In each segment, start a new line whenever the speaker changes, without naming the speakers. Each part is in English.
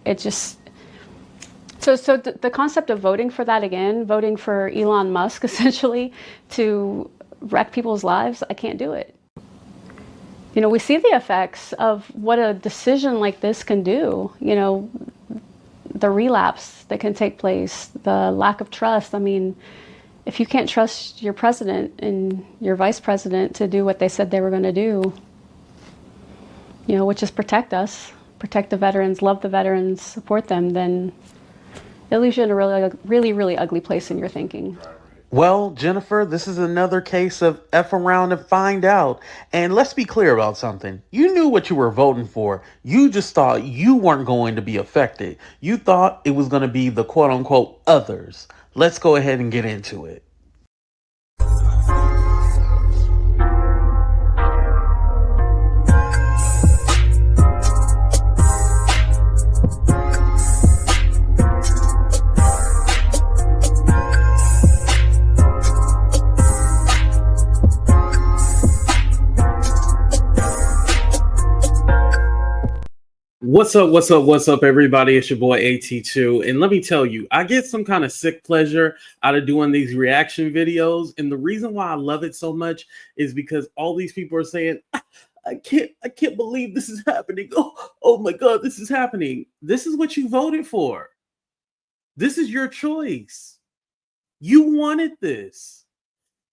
it just, so the concept of voting for that again, voting for Elon Musk essentially to wreck people's lives, I can't do it. You know, we see the effects of what a decision like this can do, you know, the relapse that can take place, the lack of trust. I mean, if you can't trust your president and your vice president to do what they said they were going to do, you know, which is protect us, protect the veterans, love the veterans, support them, then it leaves you in a really ugly place in your thinking.
Well, Jennifer, this is another case of F around and find out. And let's be clear about something. You knew what you were voting for. You just thought you weren't going to be affected. You thought it was going to be the quote unquote others. Let's go ahead and get into it. What's up, everybody? It's your boy AT2. And let me tell you, I get some kind of sick pleasure out of doing these reaction videos. And the reason why I love it so much is because all these people are saying, I can't believe this is happening. Oh my God, this is happening. This is what you voted for. This is your choice. You wanted this.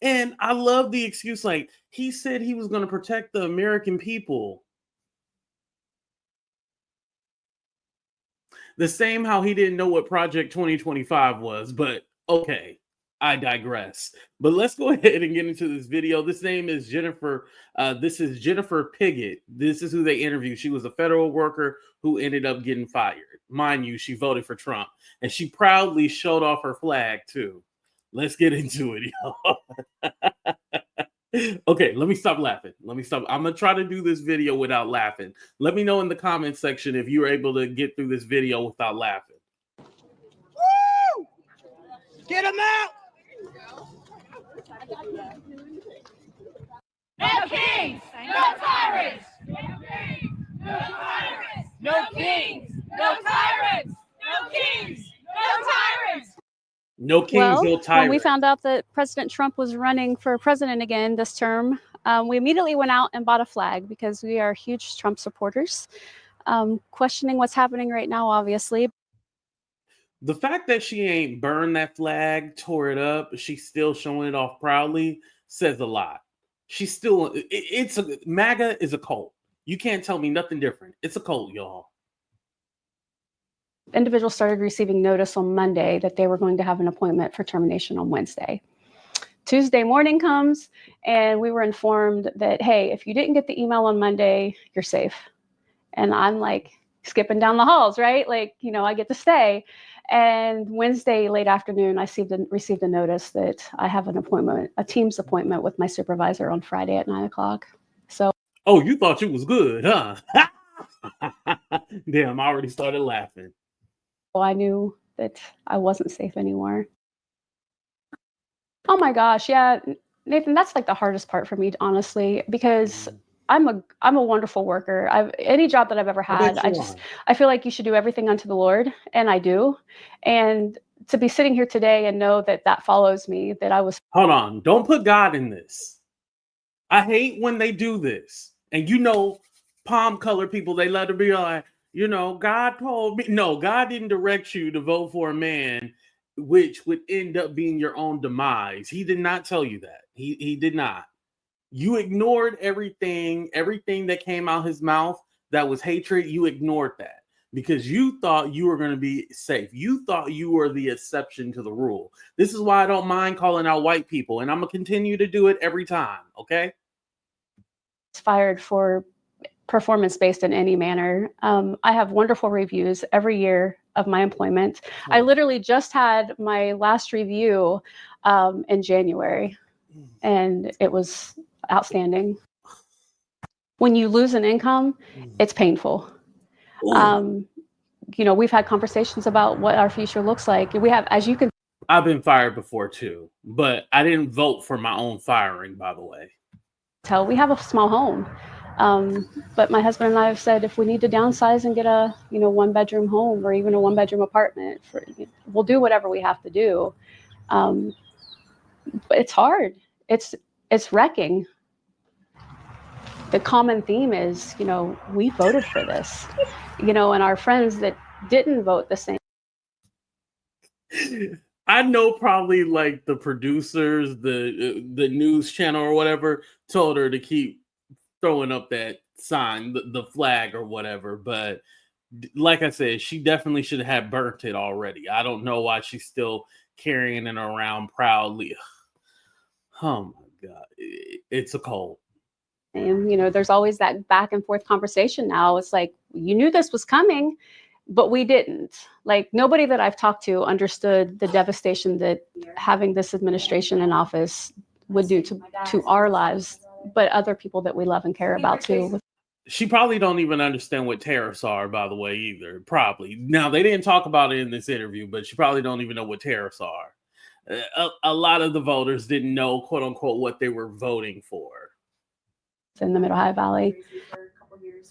And I love the excuse, like, he said he was going to protect the American people. The same how he didn't know what Project 2025 was, but okay, I digress. But let's go ahead and get into this video. This name is Jennifer. This is Jennifer Piggot. This is who they interviewed. She was a federal worker who ended up getting fired. Mind you, she voted for Trump, and she proudly showed off her flag too. Let's get into it, y'all. Okay, let me stop laughing. I'm gonna try to do this video without laughing. Let me know in the comment section if you're able to get through this video without laughing.
Woo! Get him out!
No kings, no tyrants. No kings, no tyrants. No kings, no tyrants. No kings, no tyrants.
No kings, no tyrants.
When we found out that President Trump was running for president again this term, we immediately went out and bought a flag because we are huge Trump supporters. Questioning what's happening right now, obviously.
The fact that she ain't burned that flag, tore it up, she's still showing it off proudly, says a lot. She's still, MAGA is a cult. You can't tell me nothing different. It's a cult, y'all.
Individuals started receiving notice on Monday that they were going to have an appointment for termination on Wednesday. Tuesday morning comes and we were informed that, hey, if you didn't get the email on Monday, you're safe. And I'm like skipping down the halls, right? Like, you know, I get to stay. And Wednesday late afternoon, I received a notice that I have an appointment, a Teams appointment with my supervisor on Friday at 9 o'clock. So.
Oh, you thought you was good, huh? Damn, I already started laughing.
I knew that I wasn't safe anymore. Oh my gosh, yeah, Nathan, that's like the hardest part for me, honestly, because I'm a wonderful worker. Any job that I've ever had, I feel like you should do everything unto the Lord, and I do. And to be sitting here today and know that that follows me, that I was.
Hold on, don't put God in this. I hate when they do this, and you know, palm color people, they let it be like, you know, God told me. No, God didn't direct you to vote for a man, which would end up being your own demise. He did not tell you that. He did not. You ignored everything that came out his mouth that was hatred. You ignored that because you thought you were going to be safe. You thought you were the exception to the rule. This is why I don't mind calling out white people, and I'm going to continue to do it every time, okay?
Fired for performance-based in any manner. I have wonderful reviews every year of my employment. I literally just had my last review in January, and it was outstanding. When you lose an income, it's painful. You know, we've had conversations about what our future looks like. We have, as you can.
I've been fired before too, but I didn't vote for my own firing, by the way.
We have a small home. But my husband and I have said if we need to downsize and get a 1-bedroom home or even a 1-bedroom apartment, we'll do whatever we have to do. But it's hard. It's wrecking. The common theme is, we voted for this, and our friends that didn't vote the same.
I know probably like the producers, the news channel or whatever told her to keep throwing up that sign, the flag or whatever. But like I said, she definitely should have burnt it already. I don't know why she's still carrying it around proudly. Oh my God, it's a cult.
And, there's always that back and forth conversation now. It's like, you knew this was coming, but we didn't. Like, nobody that I've talked to understood the devastation that having this administration in office would do to our lives, but other people that we love and care about too.
She probably don't even understand what tariffs are, by the way, either. Probably. Now, they didn't talk about it in this interview, but she probably don't even know what tariffs are. A lot of the voters didn't know, quote unquote, what they were voting for.
In the Mid-Ohio Valley,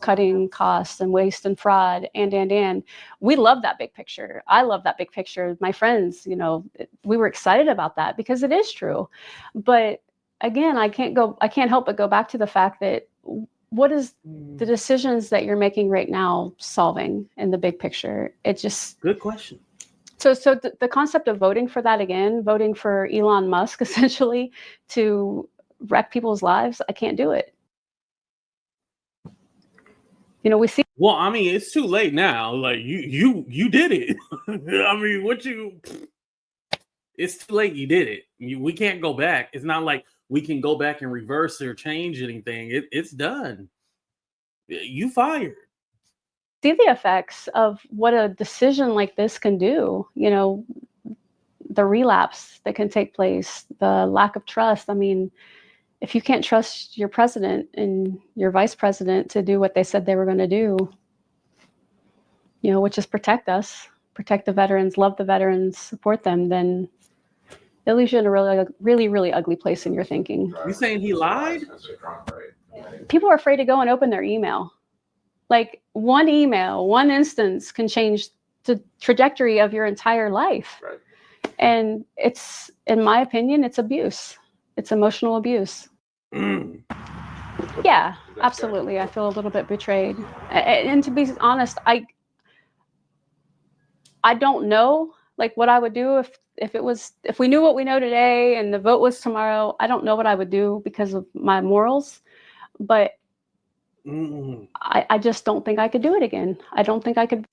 cutting costs and waste and fraud, and we love that big picture. I love that big picture. My friends, we were excited about that because it is true. But again, I can't help but go back to the fact that what is the decisions that you're making right now solving in the big picture? It just
good question.
So the concept of voting for that again, voting for Elon Musk essentially to wreck people's lives, I can't do it. We see.
Well, I mean, it's too late now. Like you did it. I mean, it's too late. You did it. We can't go back. It's not like we can go back and reverse or change anything. It's done. You fired.
See the effects of what a decision like this can do. The relapse that can take place, the lack of trust. I mean, if you can't trust your president and your vice president to do what they said they were going to do, which is protect us, protect the veterans, love the veterans, support them, then it leaves you in a really, really, really ugly place in your thinking.
You saying he lied?
People are afraid to go and open their email. Like one email, one instance can change the trajectory of your entire life.
Right.
And it's, in my opinion, it's abuse. It's emotional abuse. Yeah, absolutely. I feel a little bit betrayed. And to be honest, I don't know like what I would do if we knew what we know today and the vote was tomorrow. I don't know what I would do because of my morals, but I just don't think I could do it again. I don't think I could.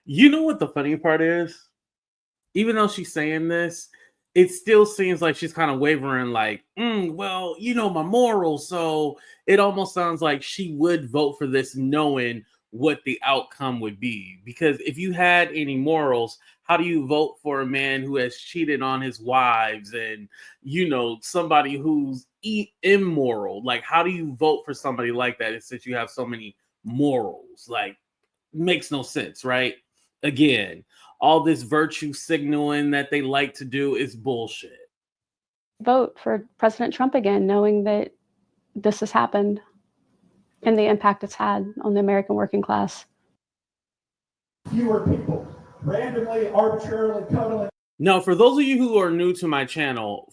You know what the funny part is? Even though she's saying this, it still seems like she's kind of wavering like, well, my morals. So it almost sounds like she would vote for this knowing what the outcome would be. Because if you had any morals, how do you vote for a man who has cheated on his wives and, somebody who's immoral? Like, how do you vote for somebody like that since you have so many morals? Like, makes no sense, right? Again, all this virtue signaling that they like to do is bullshit.
Vote for President Trump again, knowing that this has happened and the impact it's had on the American working class.
Fewer people randomly, arbitrarily cuddling.
Now, for those of you who are new to my channel,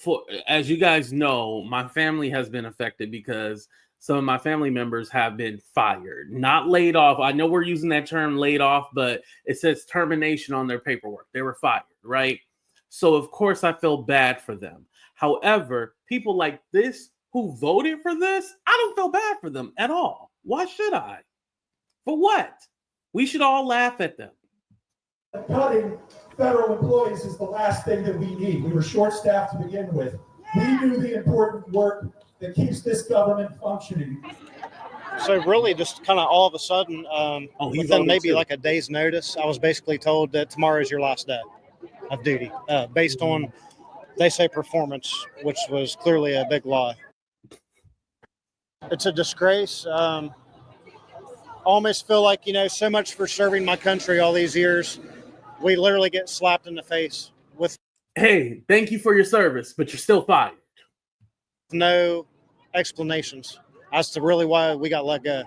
as you guys know, my family has been affected because some of my family members have been fired, not laid off. I know we're using that term laid off, but it says termination on their paperwork. They were fired, right? So, of course, I feel bad for them. However, people like this who voted for this, I don't feel bad for them at all. Why should I? For what? We should all laugh at them.
Cutting federal employees is the last thing that we need. We were short-staffed to begin with. We do the important work that keeps this government functioning.
So really just kind of all of a sudden, within maybe like a day's notice, I was basically told that tomorrow is your last day of duty, based on, they say, performance, which was clearly a big lie. It's a disgrace. I almost feel like, so much for serving my country all these years. We literally get slapped in the face with,
hey, thank you for your service, but you're still fired.
No explanations. as to really why we got let go.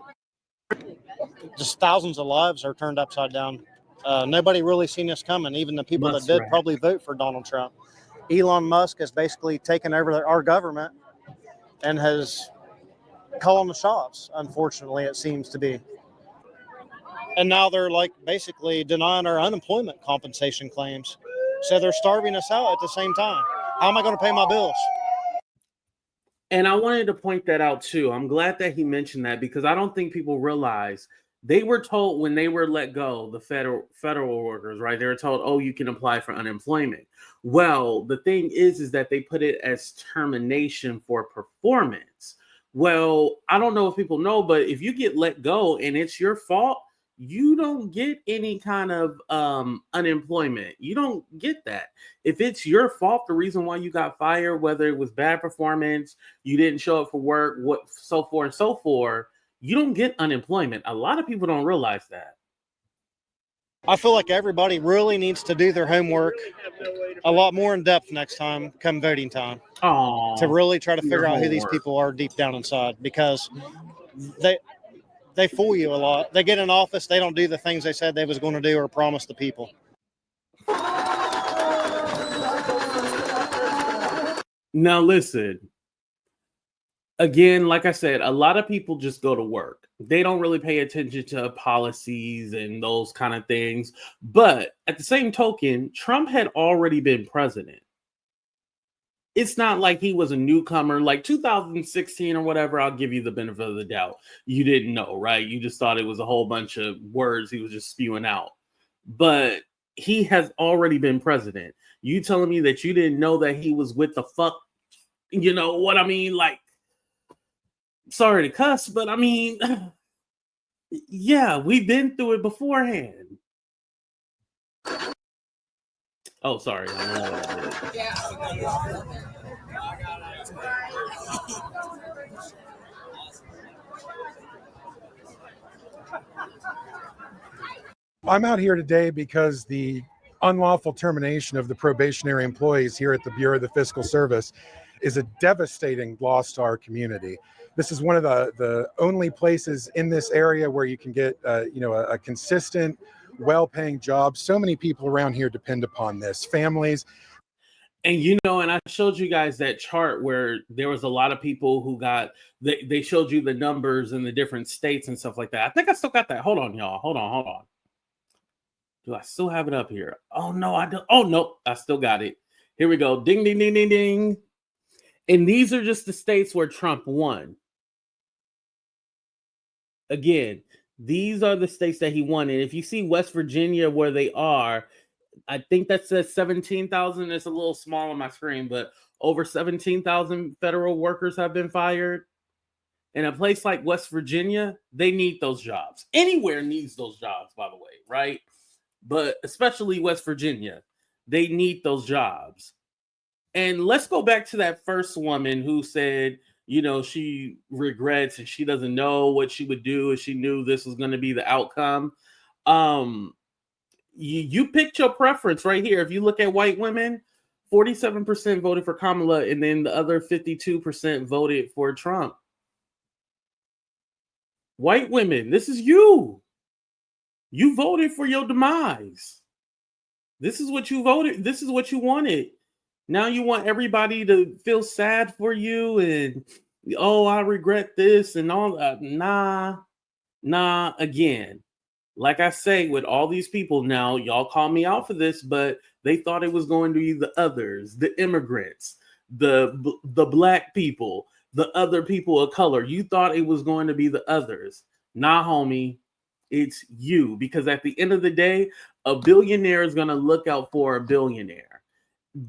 Just thousands of lives are turned upside down. Nobody really seen this coming, even the people that did probably vote for Donald Trump. Elon Musk has basically taken over our government and has calling the shots, unfortunately, it seems to be. And now they're like basically denying our unemployment compensation claims. So they're starving us out at the same time. How am I going to pay my bills?
And I wanted to point that out too. I'm glad that he mentioned that because I don't think people realize they were told when they were let go, the federal workers, right? They were told, oh, you can apply for unemployment. Well, the thing is that they put it as termination for performance. Well, I don't know if people know, but if you get let go and it's your fault, you don't get any kind of unemployment. You don't get that. If it's your fault, the reason why you got fired, whether it was bad performance, you didn't show up for work, what so forth and so forth, you don't get unemployment. A lot of people don't realize that.
I feel like everybody really needs to do their homework a lot more in depth next time come voting time. To really try to figure out who these people are deep down inside, because they fool you a lot. They get in office, they don't do the things they said they was going to do or promise the people.
Now listen, again, like I said, a lot of people just go to work. They don't really pay attention to policies and those kind of things. But at the same token, Trump had already been president. It's not like he was a newcomer, like 2016 or whatever. I'll give you the benefit of the doubt. You didn't know, right? You just thought it was a whole bunch of words he was just spewing out. But he has already been president. You telling me that you didn't know that he was with the fuck? You know what I mean? Like, sorry to cuss, but I mean, yeah, we've been through it beforehand. Oh, sorry.
I'm out here today because the unlawful termination of the probationary employees here at the Bureau of the Fiscal Service is a devastating loss to our community. This is one of the only places in this area where you can get a consistent, well-paying job. So many people around here depend upon this, families.
And and I showed you guys that chart where there was a lot of people who got, they showed you the numbers in the different states and stuff like that. I think I still got that. Hold on, y'all. Hold on. Do I still have it up here? Oh, no, I don't. Oh, nope. I still got it. Here we go. Ding, ding, ding, ding, ding. And these are just the states where Trump won. Again, these are the states that he won. And if you see West Virginia where they are, I think that says 17,000. It's a little small on my screen, but over 17,000 federal workers have been fired. In a place like West Virginia, they need those jobs. Anywhere needs those jobs, by the way, right? But especially West Virginia, they need those jobs. And let's go back to that first woman who said, she regrets and she doesn't know what she would do if she knew this was going to be the outcome. You picked your preference right here. If you look at white women, 47% voted for Kamala, and then the other 52% voted for Trump. White women, this is you. You voted for your demise. This is what you voted. This is what you wanted. Now you want everybody to feel sad for you and, oh, I regret this and all that. Nah, again. Like I say, with all these people now, y'all call me out for this, but they thought it was going to be the others, the immigrants, the black people, the other people of color. You thought it was going to be the others. Nah, homie, it's you. Because at the end of the day, a billionaire is going to look out for a billionaire.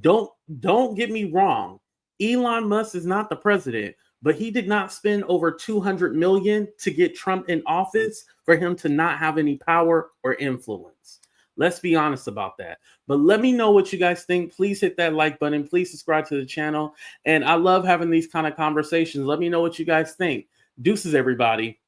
Don't get me wrong. Elon Musk is not the president, but he did not spend over $200 million to get Trump in office for him to not have any power or influence. Let's be honest about that. But let me know what you guys think. Please hit that like button. Please subscribe to the channel. And I love having these kind of conversations. Let me know what you guys think. Deuces, everybody.